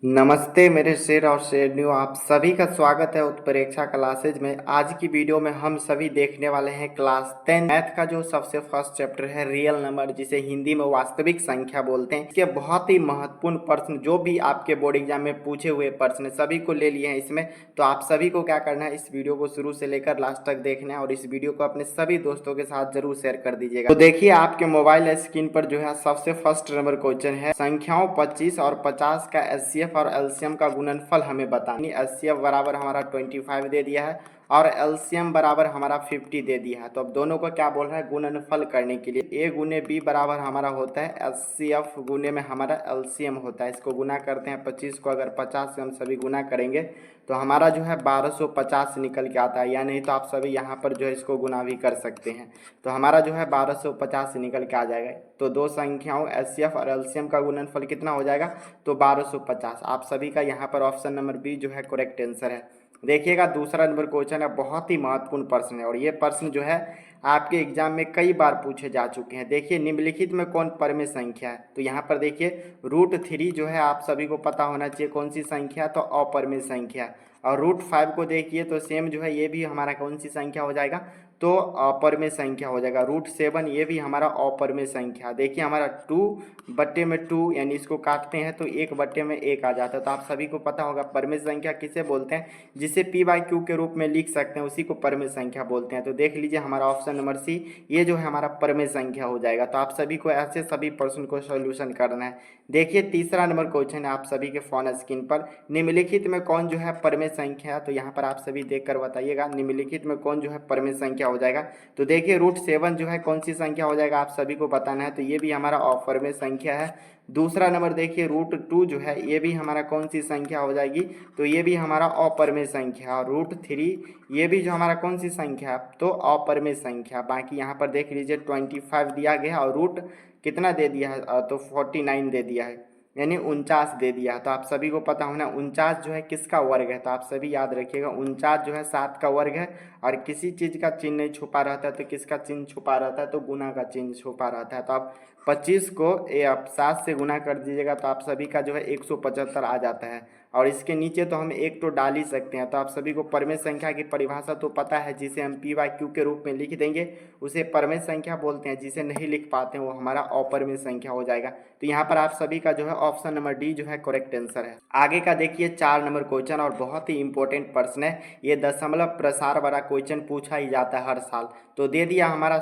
नमस्ते मेरे शेर और शेरनियों, आप सभी का स्वागत है उत्प्रेक्षा क्लासेज में। आज की वीडियो में हम सभी देखने वाले हैं क्लास 10 मैथ का जो सबसे फर्स्ट चैप्टर है रियल नंबर, जिसे हिंदी में वास्तविक संख्या बोलते हैं। इसके बहुत ही महत्वपूर्ण प्रश्न जो भी आपके बोर्ड एग्जाम में पूछे हुए प्रश्न सभी को ले लिए हैं इसमें। तो आप सभी को क्या करना है, इस वीडियो को शुरू से लेकर लास्ट तक देखना है और इस वीडियो को अपने सभी दोस्तों के साथ जरूर शेयर कर दीजिएगा। तो देखिए आपके मोबाइल स्क्रीन पर जो है सबसे फर्स्ट नंबर क्वेश्चन है, संख्याओं 25 और 50 का एचसीएफ और एलसीएम का गुणनफल हमें बताना। एचसीएफ बराबर हमारा 25 दे दिया है और एलसीएम बराबर हमारा 50 दे दिया है। तो अब दोनों को क्या बोल रहा है, गुणनफल करने के लिए ए गुने बी बराबर हमारा होता है एचसीएफ गुने में हमारा एलसीएम होता है। इसको गुना करते हैं 25 को, अगर 50 से हम सभी गुना करेंगे तो हमारा जो है 1250 निकल के आता है, या नहीं तो आप सभी यहाँ पर जो है इसको गुना भी कर सकते हैं। तो हमारा जो है 1250 निकल के आ जाएगा। तो दो संख्याओं एचसीएफ और एलसीएम का गुणनफल कितना हो जाएगा, तो 1250। आप सभी का यहाँ पर ऑप्शन नंबर बी जो है करेक्ट आंसर है। देखिएगा दूसरा नंबर क्वेश्चन है, बहुत ही महत्वपूर्ण प्रश्न है और ये प्रश्न जो है आपके एग्जाम में कई बार पूछे जा चुके हैं। देखिए निम्नलिखित में कौन परमेय संख्या है, तो यहाँ पर देखिए √3 जो है आप सभी को पता होना चाहिए कौन सी संख्या, तो अपरमेय संख्या। और √5 को देखिए तो सेम जो है ये भी हमारा कौन सी संख्या हो जाएगा, तो अपरमेय संख्या हो जाएगा। √7 ये भी हमारा अपरमेय संख्या। देखिए हमारा 2/2 यानी इसको काटते हैं तो 1/1 आ जाता है। तो आप सभी को पता होगा परमेय संख्या किसे बोलते हैं, जिसे p/q के रूप में लिख सकते हैं उसी को परमेय संख्या बोलते हैं। तो देख लीजिए हमारा ऑप्शन नंबर सी ये जो है हमारा परमेय संख्या हो जाएगा। तो आप सभी को ऐसे सभी प्रश्न को सॉल्यूशन करना है। देखिए तीसरा नंबर क्वेश्चन है आप सभी के फोन स्क्रीन पर, निम्नलिखित में कौन जो है परमेय संख्या है। तो यहाँ पर आप सभी देखकर बताइएगा निम्नलिखित में कौन जो है परमेय संख्या हो जाएगा। तो देखिए √7 जो है कौन सी संख्या हो जाएगा, आप सभी को बताना है। तो ये भी हमारा अपरमेय संख्या है। दूसरा नंबर देखिए √2 जो है ये भी हमारा कौन सी संख्या हो जाएगी, तो ये भी हमारा अपरमेय संख्या। और √3 ये भी जो हमारा कौन सी संख्या, तो अपरमेय संख्या। बाकी यहाँ पर देख लीजिए 25 दिया गया और रूट कितना दे दिया है, तो 49 दे दिया है, यानी 49 दे दिया। तो आप सभी को पता होना 49 जो है किसका वर्ग है, तो आप सभी याद रखिएगा 49 जो है 7 का वर्ग है। और किसी चीज़ का चिन्ह नहीं छुपा रहता है, तो किसका चिन्ह छुपा रहता है, तो गुना का चिन्ह छुपा रहता है। तो आप 25 को आप 7 से गुना कर दीजिएगा तो आप सभी का जो है 175 आ जाता है। और इसके नीचे तो हम एक तो डाल ही सकते हैं। तो आप सभी को परमेय संख्या की परिभाषा तो पता है, जिसे हम p/q के रूप में लिख देंगे उसे परमेय संख्या बोलते हैं। जिसे नहीं लिख पाते हैं वो हमारा अपरमेय संख्या हो जाएगा। तो यहाँ पर आप सभी का जो है ऑप्शन नंबर डी जो है करेक्ट आंसर है। आगे का देखिए 4 नंबर क्वेश्चन और बहुत ही इंपॉर्टेंट प्रश्न है। ये दशमलव प्रसार वाला क्वेश्चन पूछा ही जाता है हर साल। तो दे दिया हमारा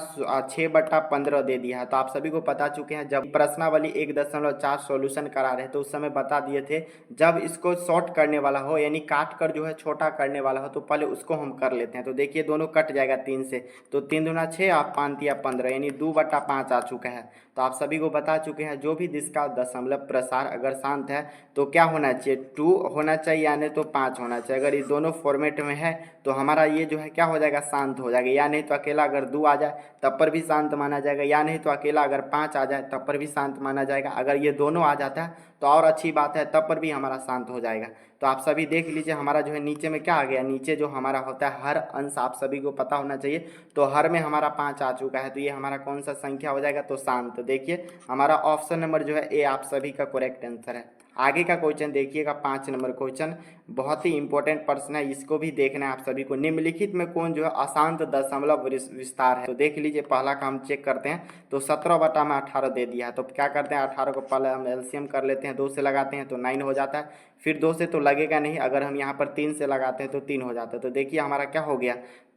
6/15 दे दिया है। तो आप सभी को बता चुके हैं, जब प्रश्नावली 1.4 सॉल्यूशन करा रहे तो उस समय बता दिए थे, जब इसको शॉर्ट करने वाला हो यानी काट कर जो है छोटा करने वाला हो तो पहले उसको हम कर लेते हैं। तो देखिए दोनों कट जाएगा 3 से, तो 3 दूना 6 और 5 या 15 यानी 2/5 आ चुका है। तो आप सभी को बता चुके हैं जो भी जिसका दशमलव प्रसार अगर शांत है तो क्या होना चाहिए, 2 होना चाहिए यानी तो 5 होना चाहिए। अगर ये दोनों फॉर्मेट में है तो हमारा ये जो है क्या हो जाएगा, शांत हो जाएगा। या नहीं तो अकेला अगर 2 आ जाए तब पर भी शांत माना जाएगा, या नहीं तो अकेला अगर 5 आ जाए तब पर भी शांत माना जाएगा। अगर ये दोनों आ जाता है तो और अच्छी बात है, तब पर भी हमारा शांत हो जाएगा। तो आप सभी देख लीजिए हमारा जो है नीचे में क्या आ गया, नीचे जो हमारा होता है हर अंश आप सभी को पता होना चाहिए। तो हर में हमारा 5 आ चुका है, तो ये हमारा कौन सा संख्या हो जाएगा, तो शांत। देखिए हमारा ऑप्शन नंबर जो है ए आप सभी का करेक्ट आंसर है। आगे का क्वेश्चन देखिएगा 5 नंबर क्वेश्चन, बहुत ही इंपॉर्टेंट प्रश्न है, इसको भी देखना है आप सभी को। निम्नलिखित में कौन जो है अशांत दशमलव विस्तार है। तो देख लीजिए पहला का हम चेक करते हैं, तो 17/18 दे दिया है। तो क्या करते हैं 18 को पहले हम एलसीएम कर लेते हैं, 2 से लगाते हैं तो 9 हो जाता है। फिर 2 से तो लगेगा नहीं, अगर हम यहाँ पर 3 से लगाते हैं तो 3 हो जाता है। तो देखिए हमारा क्या हो गया,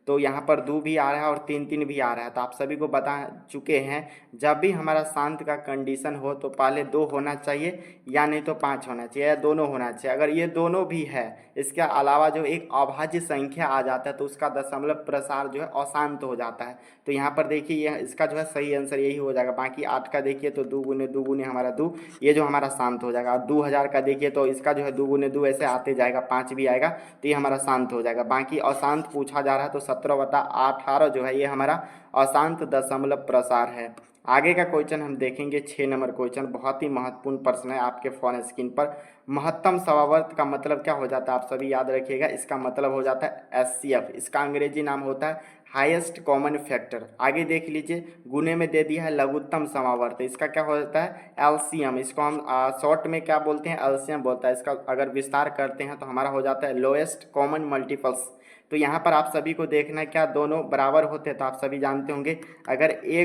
तो यहाँ पर 2 भी आ रहा है और 3 भी आ रहा है। तो आप सभी को बता चुके हैं जब भी हमारा शांत का कंडीशन हो तो पहले 2 होना चाहिए या नहीं तो 5 होना चाहिए, या दोनों होना चाहिए। अगर ये दोनों भी है, इसके अलावा जो एक अभाज्य संख्या आ जाता है तो उसका दशमलव प्रसार जो है अशांत हो जाता है। तो यहाँ पर देखिए यह इसका जो है सही आंसर यही हो जाएगा। बाकी 8 का देखिए तो 2 गुने 2 गुने हमारा 2, ये जो हमारा शांत हो जाएगा। और 2000 का देखिए तो इसका जो है 2 गुने 2 ऐसे आते जाएगा, 5 भी आएगा तो ये हमारा शांत हो जाएगा। बाकी अशांत पूछा जा रहा है तो 17/18 जो है ये हमारा अशांत दशमलव प्रसार है। आगे का क्वेश्चन हम देखेंगे 6 नंबर क्वेश्चन, बहुत ही महत्वपूर्ण प्रश्न है आपके फोन स्क्रीन पर। महत्तम समवर्त का मतलब क्या हो जाता है, आप सभी याद रखिएगा। इसका मतलब हो जाता है एचसीएफ, इसका अंग्रेजी नाम होता है हाईएस्ट कॉमन फैक्टर। आगे देख लीजिए, गुने में दे दिया है लघुत्तम समावर्त, इसका क्या होता है एलसीएम, इसको हम शॉर्ट में क्या बोलते हैं एलसीएम बोलता है। इसका अगर विस्तार करते हैं तो हमारा हो जाता है लोएस्ट कॉमन मल्टीपल्स। तो यहाँ पर आप सभी को देखना है क्या दोनों बराबर होते हैं, तो आप सभी जानते होंगे अगर ए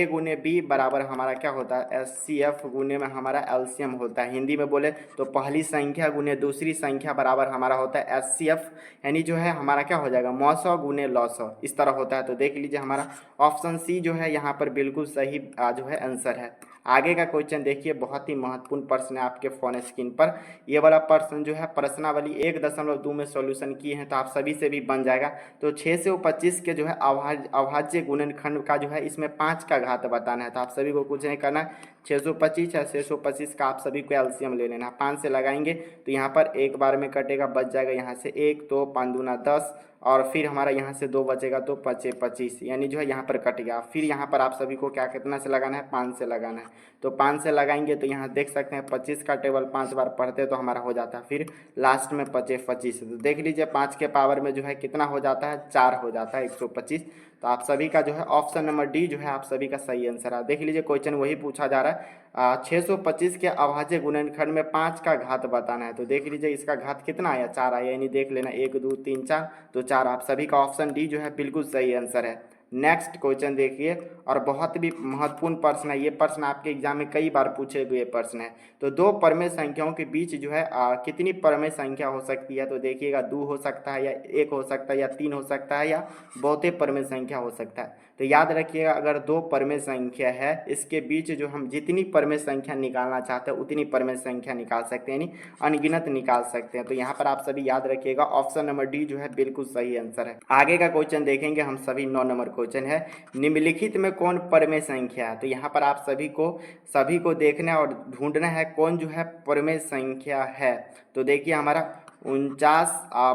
गुने बी बराबर हमारा क्या होता है एस सी एफ गुने में हमारा एलसीएम होता है। हिंदी में बोले तो पहली संख्या गुने दूसरी संख्या बराबर हमारा होता है एस सी एफ, यानी जो है हमारा क्या हो जाएगा मौसौ गुने लौसौ, इस तरह होता है। तो देख लीजिए हमारा ऑप्शन सी जो है यहाँ पर बिल्कुल सही जो है आंसर है। आगे का क्वेश्चन देखिए, बहुत ही महत्वपूर्ण प्रश्न है आपके फोन स्क्रीन पर। ये वाला प्रश्न जो है प्रश्नावली 1.2 में सॉल्यूशन किए हैं, तो आप सभी से भी बन जाएगा। तो 6 से 25 के जो है अभाज्य गुणनखंड का जो है इसमें 5 का घात बताना है। तो आप सभी को कुछ नहीं करना है, 625 है 625 का आप सभी को एलसीएम ले लेना है। 5 से लगाएंगे तो यहाँ पर एक बार में कटेगा, बच जाएगा यहाँ से 1, तो 5 दूना 10 और फिर हमारा यहाँ से 2 बचेगा तो 25, यानी जो है यहाँ पर कट गया। फिर यहाँ पर आप सभी को क्या कितना से लगाना है 5 से लगाना है। तो 5 से लगाएंगे तो यहाँ देख सकते हैं 25 का टेबल 5 बार पढ़ते तो हमारा हो जाता है फिर लास्ट में 25। तो देख लीजिए 5 के पावर में जो है कितना हो जाता है 4 हो जाता है 125। तो आप सभी का जो है ऑप्शन नंबर डी जो है आप सभी का सही आंसर है। देख लीजिए क्वेश्चन वही पूछा जा रहा है 625 के अभाज्य गुणनखंड में 5 का घात बताना है। तो देख लीजिए इसका घात कितना आया 4 आया, यानी देख लेना 1 2 3 4, तो 4 आप सभी का ऑप्शन डी जो है बिल्कुल सही आंसर है। नेक्स्ट क्वेश्चन देखिए, और बहुत भी महत्वपूर्ण प्रश्न है ये। प्रश्न आपके एग्जाम में कई बार पूछे हुए प्रश्न है। तो दो परमेय संख्याओं के बीच जो है कितनी परमेय संख्या हो सकती है। तो देखिएगा 2 हो सकता है या 1 हो सकता है या 3 हो सकता है या बहुते परमेय संख्या हो सकता है। तो याद रखिएगा अगर 2 परमेय संख्या है इसके बीच जो हम जितनी परमेय संख्या निकालना चाहते हैं उतनी परमेय संख्या निकाल सकते हैं, यानी अनगिनत निकाल सकते हैं। तो यहाँ पर आप सभी याद रखिएगा ऑप्शन नंबर डी जो है बिल्कुल सही आंसर है। आगे का क्वेश्चन देखेंगे हम सभी, 9 नंबर क्वेश्चन है, निम्नलिखित में कौन परमेय संख्या है। तो यहाँ पर आप सभी को देखना है और ढूंढना है कौन जो है परमेय संख्या है। तो देखिए हमारा 49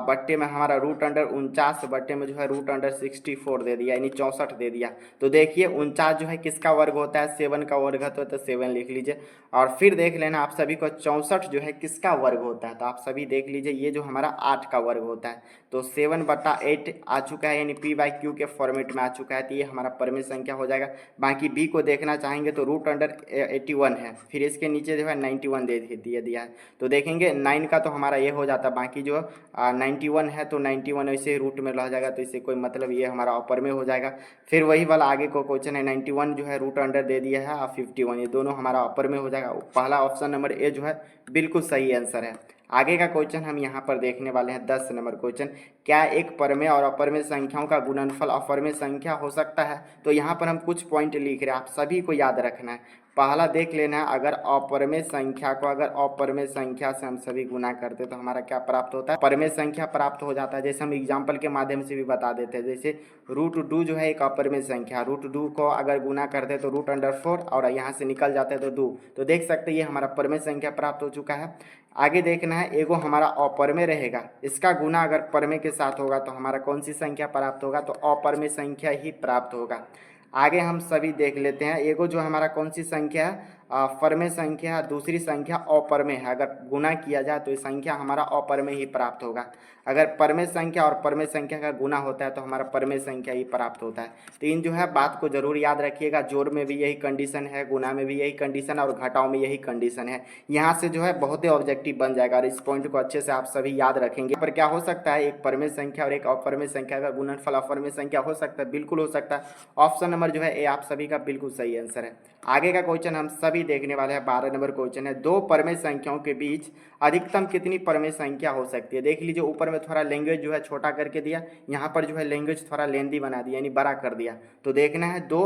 बट्टे में हमारा रूट अंडर 49 बट्टे में जो है रूट अंडर 64 दे दिया, यानी 64 दे दिया। तो देखिए 49 जो है किसका वर्ग होता है 7 का वर्ग है, तो 7 लिख लीजिए। और फिर देख लेना आप सभी को 64 जो है किसका वर्ग होता है। तो आप सभी देख लीजिए ये जो हमारा 8 का वर्ग होता है। तो 7/8 आ चुका है, यानी p/q के फॉर्मेट में आ चुका है। तो ये हमारा परमेय संख्या हो जाएगा। बाकी b को देखना चाहेंगे तो रूट अंडर 81 है, फिर इसके नीचे जो है 91 दे दिया है। तो देखेंगे 9 का तो हमारा ये हो जाता है, बाकी जो 91 है तो 91 ऐसे रूट में रह जाएगा, तो इससे कोई मतलब, ये हमारा अपर में हो जाएगा। फिर वही वाला आगे को क्वेश्चन है 91 जो है रूट अंडर दे दिया है और 51, ये दोनों हमारा अपर में हो जाएगा। पहला ऑप्शन नंबर ए जो है बिल्कुल सही आंसर है। आगे का क्वेश्चन हम यहाँ पर देखने वाले हैं 10 नंबर क्वेश्चन, क्या एक परमेय और अपरमेय संख्याओं का गुणनफल अपरमेय संख्या हो सकता है। तो यहाँ पर हम कुछ पॉइंट लिख रहे हैं, आप सभी को याद रखना है। पहला देख लेना है, अगर अपरमेय संख्या को अगर अपरमेय संख्या से हम सभी गुना करते तो हमारा क्या प्राप्त होता है परमेय संख्या प्राप्त हो जाता है। जैसे हम एग्जाम्पल के माध्यम से भी बता देते हैं, जैसे √2 जो है एक अपरमेय संख्या, √2 को अगर गुना करते तो रूट अंडर 4 और यहाँ से निकल जाते हैं तो 2, तो देख सकते हैं ये हमारा परमेय संख्या प्राप्त हो चुका है। आगे देखना है एगो हमारा अपरमेय रहेगा, इसका गुना अगर परमेय के साथ होगा तो हमारा कौन सी संख्या प्राप्त होगा, तो अपरमेय संख्या ही प्राप्त होगा। आगे हम सभी देख लेते हैं, एगो जो हमारा कौन सी संख्या है परमेय संख्या, दूसरी संख्या अपरमेय है। अगर गुना किया जाए तो ये संख्या हमारा अपरमेय ही प्राप्त होगा। अगर परमेय संख्या और परमेय संख्या का गुना होता है तो हमारा परमेय संख्या ही प्राप्त होता है। तो इन जो है बात को जरूर याद रखिएगा, जोड़ में भी यही कंडीशन है, गुना में भी यही कंडीशन है और घटाव में यही कंडीशन है। यहाँ से जो है बहुत ही ऑब्जेक्टिव बन जाएगा और इस पॉइंट को अच्छे से आप सभी याद रखेंगे। पर क्या हो सकता है एक परमेय संख्या और एक अपरमेय संख्या का गुणनफल अपरमेय संख्या हो सकता है, बिल्कुल हो सकता है। ऑप्शन नंबर जो है ए आप सभी का बिल्कुल सही आंसर है। आगे का क्वेश्चन हम सभी देखने वाले हैं, 12 नंबर क्वेश्चन है, दो परमेय संख्याओं के बीच अधिकतम कितनी परमेय संख्या हो सकती है। देख लीजिए ऊपर में थोड़ा लैंग्वेज जो है छोटा करके दिया, यहाँ पर जो है लैंग्वेज थोड़ा लेंदी बना दिया, यानी बड़ा कर दिया। तो देखना है दो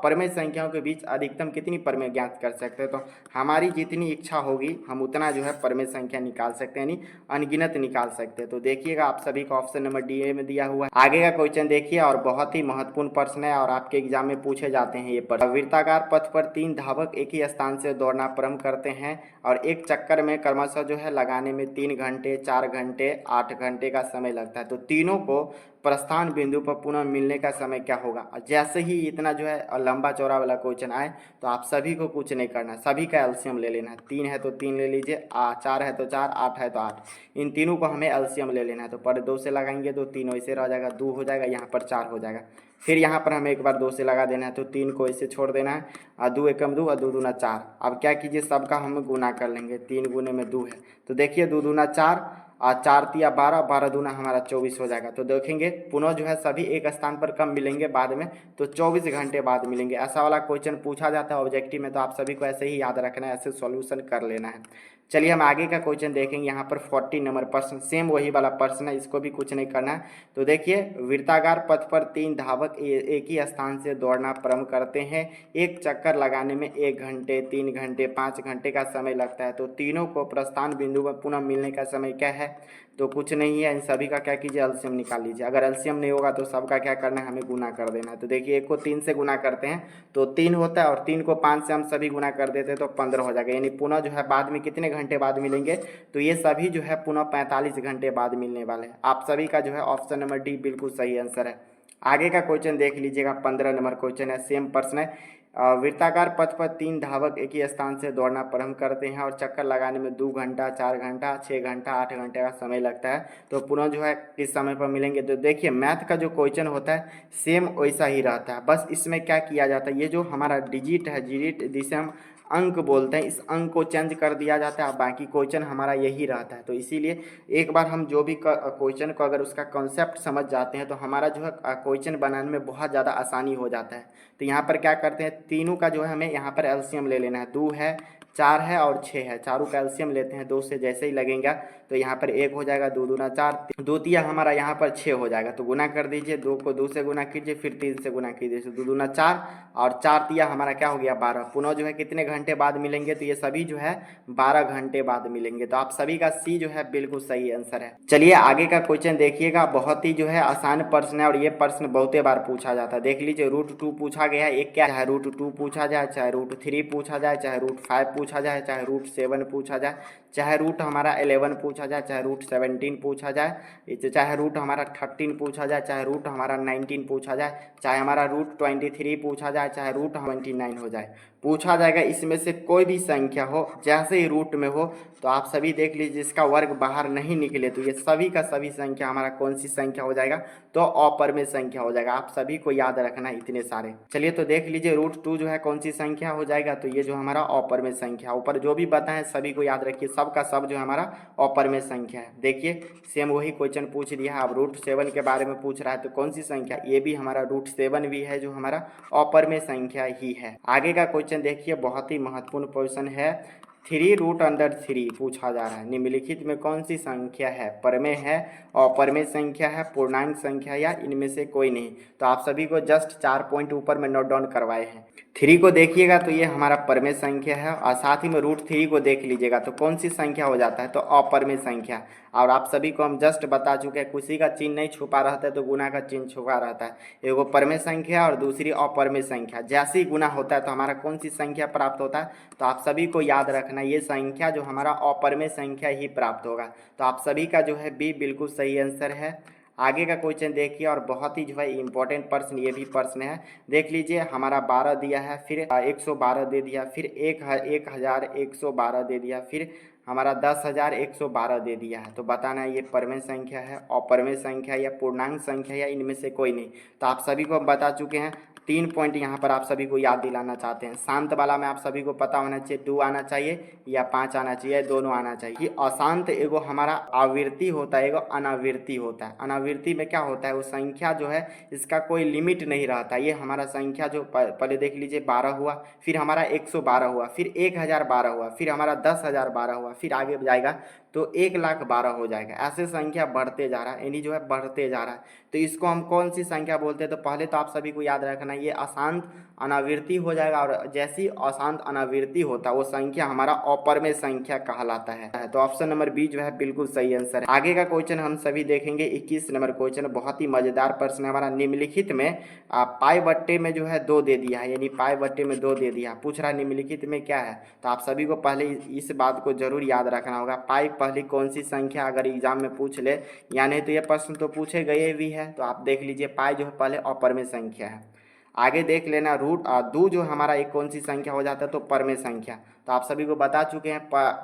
परमेय संख्याओं के बीच अधिकतम कितनी परमेय ज्ञात कर सकते हैं। तो हमारी जितनी इच्छा होगी हम उतना जो है परमेय संख्या निकाल सकते हैं, यानी अनगिनत निकाल सकते हैं। तो देखिएगा आप सभी को ऑप्शन नंबर डी में दिया हुआ है। आगे का क्वेश्चन देखिए, और बहुत ही महत्वपूर्ण प्रश्न है और आपके एग्जाम में पूछे जाते हैं ये प्रश्न। वृत्ताकार पथ पर 3 धावक एक ही स्थान से दौड़ना प्रारंभ करते हैं और एक चक्कर में क्रमशः जो है लगाने में 3 घंटे, 4 घंटे, 8 घंटे का समय लगता है। तो तीनों को प्रस्थान बिंदु पर पुनः मिलने का समय क्या होगा। जैसे ही इतना जो है लंबा चौड़ा वाला क्वेश्चन आए तो आप सभी को कुछ नहीं करना, सभी का एलसीएम ले लेना है। 3 है तो 3 ले लीजिए, 4 है तो 4, 8 है तो 8, इन तीनों को हमें एलसीएम ले लेना है। तो पर 2 से लगाएंगे तो 3 वैसे रह जाएगा, 2 हो जाएगा, यहाँ पर 4 हो जाएगा। फिर यहाँ पर हमें एक बार 2 से लगा देना है, तो 3 को ऐसे छोड़ देना है, 2 एकम 2 और 2 दूना 4। अब क्या कीजिए, सबका हम गुना कर लेंगे, 3 गुने में 2 है, तो देखिए 2 दूना 4 और 4 तिया 12, 12 दूना हमारा 24 हो जाएगा। तो देखेंगे पुनः जो है सभी एक स्थान पर कब मिलेंगे बाद में, तो 24 घंटे बाद मिलेंगे। ऐसा वाला क्वेश्चन पूछा जाता है ऑब्जेक्टिव में, तो आप सभी को ऐसे ही याद रखना है, ऐसे सॉल्यूशन कर लेना है। चलिए हम आगे का क्वेश्चन देखेंगे। यहाँ पर 40 नंबर प्रश्न, सेम वही वाला प्रश्न है, इसको भी कुछ नहीं करना है। तो देखिए, वृत्ताकार पथ पर 3 धावक एक ही स्थान से दौड़ना प्रारंभ करते हैं। एक चक्कर लगाने में 1 घंटे, 3 घंटे, 5 घंटे का समय लगता है। तो तीनों को प्रस्थान बिंदु पर पुनः मिलने का समय क्या है, तो कुछ नहीं है। इन सभी का क्या कीजिए, एलसीएम निकाल लीजिए। अगर एलसीएम नहीं होगा तो सबका क्या करना है, हमें गुना कर देना है। तो देखिए, 1 को 3 से गुना करते हैं तो 3 होता है, और 3 को 5 से हम सभी गुना कर देते हैं तो 15 हो जाएगा। यानी पुनः जो है बाद में कितने घंटे बाद मिलेंगे, तो ये सभी जो है पुनः 45 घंटे बाद मिलने वाले हैं। आप सभी का जो है ऑप्शन नंबर डी बिल्कुल सही आंसर है। आगे का क्वेश्चन देख लीजिएगा, 15 नंबर क्वेश्चन है, सेम प्रश्न है। वृत्ताकार पथ पर 3 धावक एक ही स्थान से दौड़ना प्रारंभ करते हैं और चक्कर लगाने में 2 घंटा, 4 घंटा, 6 घंटा, 8 घंटे का समय लगता है। तो पुनः जो है किस समय पर मिलेंगे, तो देखिए मैथ का जो क्वेश्चन होता है सेम वैसा ही रहता है, बस इसमें क्या किया जाता है, ये जो हमारा डिजिट है, डिजिट जिसे हम अंक बोलते हैं, इस अंक को चेंज कर दिया जाता है, बाकी क्वेश्चन हमारा यही रहता है। तो इसीलिए एक बार हम जो भी क्वेश्चन को अगर उसका कॉन्सेप्ट समझ जाते हैं तो हमारा जो है क्वेश्चन बनाने में बहुत ज़्यादा आसानी हो जाता है। तो यहाँ पर क्या करते हैं, तीनों का जो है हमें यहाँ पर एलसीएम ले लेना है। 2 है, 4 है और 6 है, चारों का एलसीएम लेते हैं। 2 से जैसे ही लगेगा तो यहाँ पर 1 हो जाएगा, 2 दूना 4, 2 तिया हमारा यहाँ पर 6 हो जाएगा। तो गुना कर दीजिए, 2 को 2 से गुना कीजिए, फिर 3 से गुना कीजिए, तो 2 दूना 4 और 4 तिया हमारा क्या हो गया, 12। पुनः जो है कितने घंटे बाद मिलेंगे, तो ये सभी जो है 12 घंटे बाद मिलेंगे। तो आप सभी का सी जो है बिल्कुल सही आंसर है। चलिए आगे का क्वेश्चन देखिएगा, बहुत ही जो है आसान प्रश्न है और ये प्रश्न बहुते बार पूछा जाता है। देख लीजिए, √2 पूछा गया है, एक क्या है, √2 पूछा जाए, चाहे √3 पूछा जाए, चाहे √5 पूछा जाए, चाहे √7 पूछा जाए, चाहे रूट हमारा 11 पूछा जाए, चाहे √17 पूछा जाए, चाहे रूट हमारा 13 पूछा जाए, चाहे रूट हमारा 19 पूछा जाए, चाहे हमारा √23 पूछा जाए, चाहे √29 हो जाए, पूछा जाएगा। इसमें से कोई भी संख्या हो, जैसे ही रूट में हो, तो आप सभी देख लीजिए जिसका वर्ग बाहर नहीं निकले तो ये सभी का सभी संख्या हमारा कौन सी संख्या हो जाएगा, तो अपरिमेय संख्या हो जाएगा। आप सभी को याद रखना है इतने सारे। चलिए तो देख लीजिए, √2 जो है कौन सी संख्या हो जाएगा, तो ये जो हमारा अपरिमेय संख्या, ऊपर जो भी बताएं सभी को याद रखिए, सब का सब जो हमारा अपरिमेय संख्या है। देखिए सेम वही क्वेश्चन पूछ दिया है, अब √7 के बारे में पूछ रहा है, तो कौन सी संख्या, ये भी हमारा √7 भी है जो हमारा अपरिमेय संख्या ही है। आगे का क्वेश्चन देखिए, बहुत ही महत्वपूर्ण क्वेश्चन है, 3√3 पूछा जा रहा है। निम्नलिखित में कौन सी संख्या है, परमेय है, अपरमेय संख्या है, पूर्णांक संख्या या इनमें से कोई नहीं। तो आप सभी को जस्ट 4 पॉइंट ऊपर में नोट डाउन करवाए हैं। 3 को देखिएगा तो ये हमारा परमेय संख्या है, और साथ ही में √3 को देख लीजिएगा तो कौन सी संख्या हो जाता है, तो अपरमेय संख्या। और आप सभी को हम जस्ट बता चुके हैं, किसी का चिन्ह नहीं छुपा रहता है तो गुना का चिन्ह छुपा रहता है। एगो परमेय संख्या और दूसरी अपरमेय संख्या, जैसे ही गुना होता है तो हमारा कौन सी संख्या प्राप्त होता है, तो आप सभी को याद रखना ये संख्या जो हमारा अपरमेय संख्या ही प्राप्त होगा। तो आप सभी का जो है बी बिल्कुल सही आंसर है। आगे का क्वेश्चन देखिए, और बहुत ही जो है इंपॉर्टेंट प्रश्न ये भी प्रश्न है। देख लीजिए, हमारा 12 दिया है, फिर 112 दे दिया, फिर 1112 दे दिया, फिर हमारा 10,112 दे दिया है। तो बताना है ये परमेय संख्या है, अपरमेय संख्या या पूर्णांक संख्या या इनमें से कोई नहीं। तो आप सभी को हम बता चुके हैं। 3 पॉइंट यहाँ पर आप सभी को याद दिलाना चाहते हैं। शांत वाला में आप सभी को पता होना चाहिए 2 आना चाहिए या 5 आना चाहिए, दोनों आना चाहिए। कि अशांत एगो हमारा आवृत्ति होता है, एगो अनावृत्ति होता है। अनावृत्ति में क्या होता है, वो संख्या जो है इसका कोई लिमिट नहीं रहता। ये हमारा संख्या जो पहले देख लीजिए 12 हुआ, फिर हमारा 112 हुआ, फिर 1012 हुआ, फिर हमारा 10,012 हुआ, फिर आगे जाएगा तो 1,12,000 हो जाएगा। ऐसे संख्या बढ़ते जा रहा है, यानी जो है बढ़ते जा रहा है। तो इसको हम कौन सी संख्या बोलते हैं, तो पहले तो आप सभी को याद रखना ये अशांत अनावृत्ति हो जाएगा, और जैसी अशांत अनावृत्ति होता है वो संख्या हमारा अपरमेय संख्या कहलाता है। तो ऑप्शन नंबर बी जो है बिल्कुल सही आंसर है। आगे का क्वेश्चन हम सभी देखेंगे, 21 नंबर क्वेश्चन, बहुत ही मजेदार प्रश्न है हमारा। निम्नलिखित में पाई बट्टे में जो है 2 दे दिया है, यानी पाई बट्टे में 2 दे दिया, पूछ रहा है निम्नलिखित में क्या है। तो आप सभी को पहले इस बात को जरूर याद रखना होगा, पाई पहली कौन सी संख्या अगर एग्जाम में पूछ ले, या नहीं तो ये प्रश्न तो पूछे गए भी है। तो आप देख लीजिए पाई जो है पहले अपरमेय संख्या है। आगे देख लेना रूट दो जो हमारा एक कौन सी संख्या हो जाता है, तो परमेय संख्या। तो आप सभी को बता चुके हैं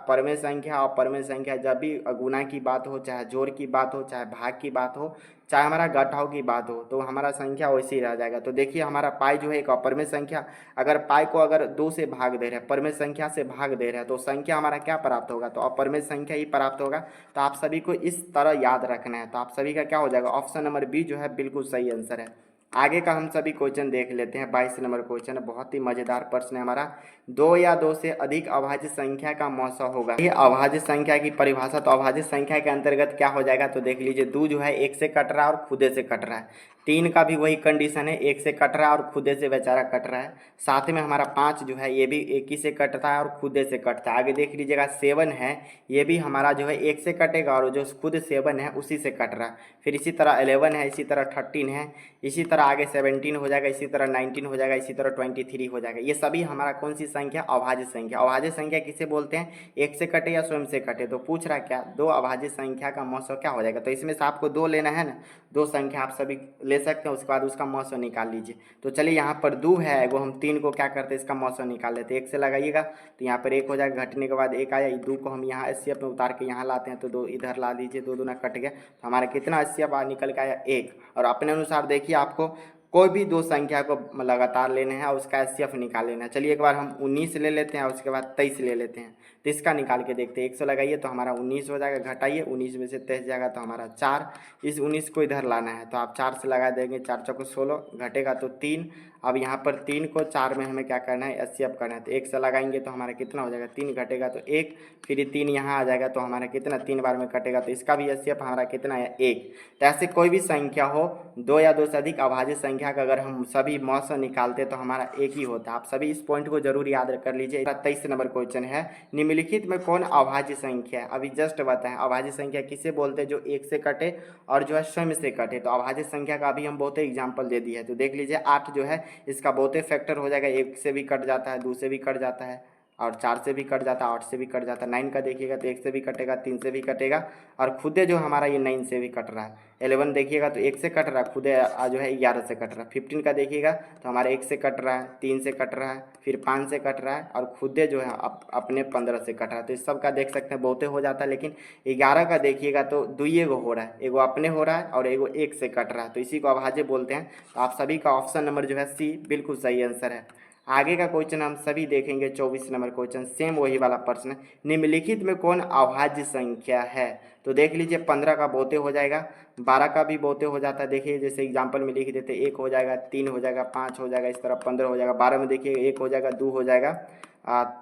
परमेय संख्या और परमेय संख्या जब भी गुणा की बात हो, चाहे जोड़ की बात हो, चाहे भाग की बात हो, चाहे हमारा घटाव की बात हो, तो हमारा संख्या वैसे ही रह जाएगा। तो देखिए हमारा पाई जो है एक अपरमेय संख्या, अगर पाई को अगर 2 से भाग दे रहे हैं, परमेय संख्या से भाग दे रहे हैं, तो संख्या हमारा क्या प्राप्त होगा, तो अपरमेय संख्या ही प्राप्त होगा। तो आप सभी को इस तरह याद रखना है। तो आप सभी का क्या हो जाएगा, ऑप्शन नंबर बी जो है बिल्कुल सही आंसर है। आगे का हम सभी क्वेश्चन देख लेते हैं। 22 नंबर क्वेश्चन है, बहुत ही मजेदार प्रश्न है हमारा। 2 या 2 से अधिक अभाज्य संख्या का मौसा होगा। ये अभाज्य संख्या की परिभाषा, तो अभाज्य संख्या के अंतर्गत क्या हो जाएगा, तो देख लीजिए 2 जो है 1 से कट रहा है और खुदे से कट रहा है। 3 का भी वही कंडीशन है, 1 से कट रहा है और खुदे से बेचारा कट रहा है। साथ में हमारा 5 जो है ये भी 1 ही से कटता है और खुदे से कटता है। आगे देख लीजिएगा 7 है, ये भी हमारा जो है 1 से कटेगा और जो खुद 7 है उसी से कट रहा है। फिर इसी तरह 11 है, इसी तरह 13 है, इसी तरह आगे 17 हो जाएगा, इसी तरह 19 हो जाएगा, इसी तरह 23 हो जाएगा। ये सभी हमारा कौन सी संख्या, अभाज्य संख्या। अभाज्य संख्या किसे बोलते हैं, 1 से कटे या स्वयं से कटे। तो पूछ रहा क्या, 2 अभाज्य संख्या का मौसा क्या हो जाएगा। तो इसमें से आपको 2 लेना है ना, 2 संख्या आप सभी ले सकते हैं, उसके बाद उसका मौसा निकाल लीजिए। तो चलिए यहाँ पर 2 है, वो हम 3 को क्या करते हैं, इसका मौसा निकाल लेते हैं। 1 से लगाइएगा तो यहाँ पर 1 हो जाएगा, घटने के बाद 1 आया। 2 को हम यहाँ 80 में उतार के यहाँ लाते हैं, तो 2 इधर ला लीजिए, 2 दूना कट गया। तो हमारा कितना 80 बाहर निकल के आया 1। और अपने अनुसार देखिए आपको कोई भी 2 संख्या को लगातार लेने हैं और उसका एचसीएफ निकाल लेना है। चलिए एक बार हम 19 ले लेते हैं और उसके बाद 23 ले लेते हैं। तो इसका निकाल के देखते हैं। 100 लगाइए तो हमारा 19 हो जाएगा, घटाइए 19 में से 23 जाएगा तो हमारा 4। इस 19 को इधर लाना है, तो आप 4 से लगा देंगे, 4 चौको 16, घटेगा तो 3। अब यहाँ पर 3 को 4 में हमें क्या करना है, एचसीएफ करना है। तो 1 से लगाएंगे तो हमारा कितना हो जाएगा, 3 घटेगा तो 1, फिर 3 यहाँ आ जाएगा तो हमारा कितना, 3 बार में कटेगा, तो इसका भी एचसीएफ हमारा कितना है, 1। तो ऐसे कोई भी संख्या हो, 2 या 2 से अधिक अभाज्य संख्या का अगर हम सभी मौसा निकालते तो हमारा 1 ही होता है। आप सभी इस पॉइंट को जरूर याद कर लीजिए। 23 नंबर क्वेश्चन है, निम्नलिखित में कौन अभाज्य संख्या है। अभी जस्ट बताएं अभाज्य संख्या किसे बोलते हैं, जो 1 से कटे और जो है स्वयं से कटे। तो अभाज्य संख्या का अभी हम बहुत एग्जाम्पल दे दिए है। तो देख लीजिए 8 जो है इसका बहुत फैक्टर हो जाएगा, 1 से भी कट जाता है, 2 से भी कट जाता है और 4 से भी कट जाता है, 8 से भी कट जाता है। 9 का देखिएगा तो 1 से भी कटेगा, 3 से भी कटेगा और खुदे जो हमारा ये 9 से भी कट रहा है। 11 देखिएगा तो 1 से कट रहा है, खुदे जो है 11 से कट रहा है। 15 का देखिएगा तो हमारा 1 से कट रहा है, 3 से कट रहा है, फिर 5 से कट रहा है और खुदे जो है अपने 15 से कट रहा है। तो इस सब का देख सकते हैं बहुते हो जाता है, लेकिन 11 का देखिएगा तो 2 गो हो रहा है, एगो अपने हो रहा है और एगो 1 से कट रहा है। तो इसी को अभाज्य बोलते हैं। तो आप सभी का ऑप्शन नंबर जो है सी बिल्कुल सही आंसर है। आगे का क्वेश्चन हम सभी देखेंगे। 24 नंबर क्वेश्चन सेम वही वाला प्रश्न, निम्नलिखित में कौन अभाज्य संख्या है। तो देख लीजिए 15 का बहुते हो जाएगा, 12 का भी बहुते हो जाता है। देखिए जैसे एग्जांपल में लिख देते, 1 हो जाएगा, 3 हो जाएगा, 5 हो जाएगा, इस तरह 15 हो जाएगा। 12 में देखिए 1 हो जाएगा, 2 हो जाएगा,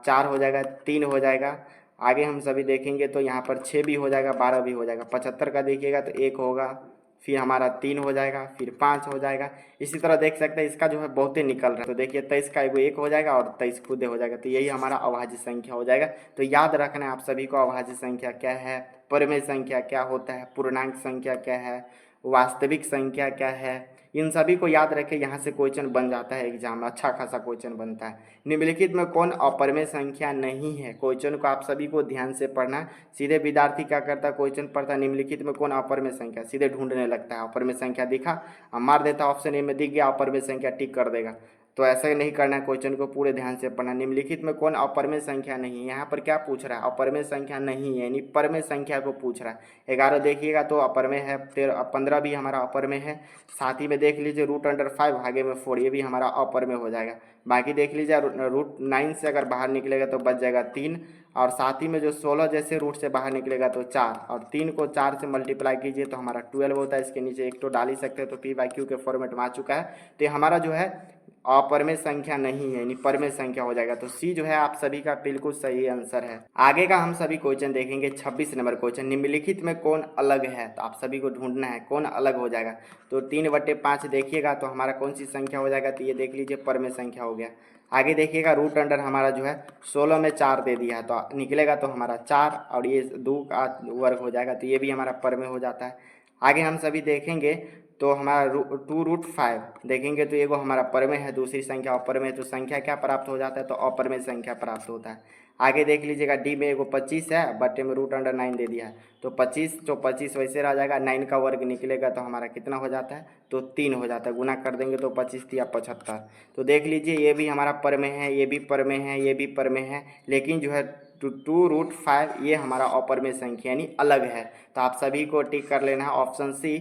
4 हो जाएगा, 3 हो जाएगा। आगे हम सभी देखेंगे तो यहाँ पर 6 भी हो जाएगा, 12 भी हो जाएगा। 75 का देखिएगा तो 1 होगा, फिर हमारा 3 हो जाएगा, फिर 5 हो जाएगा। इसी तरह देख सकते हैं इसका जो है बहुते निकल रहा है। तो देखिए 23 का एगो 1 हो जाएगा और 23 खुदे हो जाएगा। तो यही हमारा अभाज्य संख्या हो जाएगा। तो याद रखना है आप सभी को, अभाज्य संख्या क्या है, परमेय संख्या क्या होता है, पूर्णांक संख्या क्या है, वास्तविक संख्या क्या है। इन सभी को याद रखें, यहाँ से क्वेश्चन बन जाता है एग्जाम में, अच्छा खासा क्वेश्चन बनता है। निम्नलिखित में कौन अपरमेय संख्या नहीं है। क्वेश्चन को आप सभी को ध्यान से पढ़ना। सीधे विद्यार्थी क्या करता है, क्वेश्चन पढ़ता है निम्नलिखित में कौन अपरमेय संख्या, सीधे ढूंढने लगता है। अपरमेय संख्या दिखा, मार देता ऑप्शन ए में, दिख गया अपरमेय संख्या, टिक कर देगा। तो ऐसा नहीं करना है, क्वेश्चन को पूरे ध्यान से पढ़ना। निम्नलिखित में कौन अपरमेय संख्या नहीं है। यहाँ पर क्या पूछ रहा है, अपरमेय संख्या नहीं है, यानी परमेय संख्या को पूछ रहा है। 11 देखिएगा तो अपरमेय है, 15 भी हमारा अपरमेय है। साथ ही में देख लीजिए √5 भागे में 4, ये भी हमारा अपरमेय हो जाएगा। बाकी देख लीजिए √9 से अगर बाहर निकलेगा तो बच जाएगा 3, और साथ ही में जो 16 जैसे रूट से बाहर निकलेगा तो 4, और 3 को 4 से मल्टीप्लाई कीजिए तो हमारा 12 होता है। इसके नीचे 1 तो डाल ही सकते हैं, तो P/Q के फॉर्मेट में आ चुका है। तो ये हमारा जो है अपरमेय संख्या नहीं है, यानी परमेय संख्या हो जाएगा। तो सी जो है आप सभी का बिल्कुल सही आंसर है। आगे का हम सभी क्वेश्चन देखेंगे। 26 नंबर क्वेश्चन, निम्नलिखित में कौन अलग है। तो आप सभी को ढूंढना है कौन अलग हो जाएगा। तो 3/5 देखिएगा तो हमारा कौन सी संख्या हो जाएगा, तो ये देख लीजिए परमेय संख्या हो गया। आगे देखिएगा रूट अंडर हमारा जो है 16 में 4 दे दिया है, तो निकलेगा तो हमारा 4 और ये 2 का वर्ग हो जाएगा, तो ये भी हमारा परमेय हो जाता है। आगे हम सभी देखेंगे तो हमारा 2√5 देखेंगे तो एगो हमारा परमेय है, दूसरी संख्या अपरमेय है। तो संख्या क्या प्राप्त हो जाता है, तो अपरमेय संख्या प्राप्त होता है। आगे देख लीजिएगा डी में एगो 25 है, बट्टे में √9 दे दिया है, तो 25 तो 25 वैसे रह जाएगा, 9 का वर्ग निकलेगा तो हमारा कितना हो जाता है, तो 3 हो जाता है। गुना कर देंगे तो 25 या 75। तो देख लीजिए ये भी हमारा पर में है, ये भी पर में है, ये भी पर में है, लेकिन जो है 2√5 ये हमारा अपर में संख्या यानी अलग है। तो आप सभी को टिक कर लेना है, ऑप्शन सी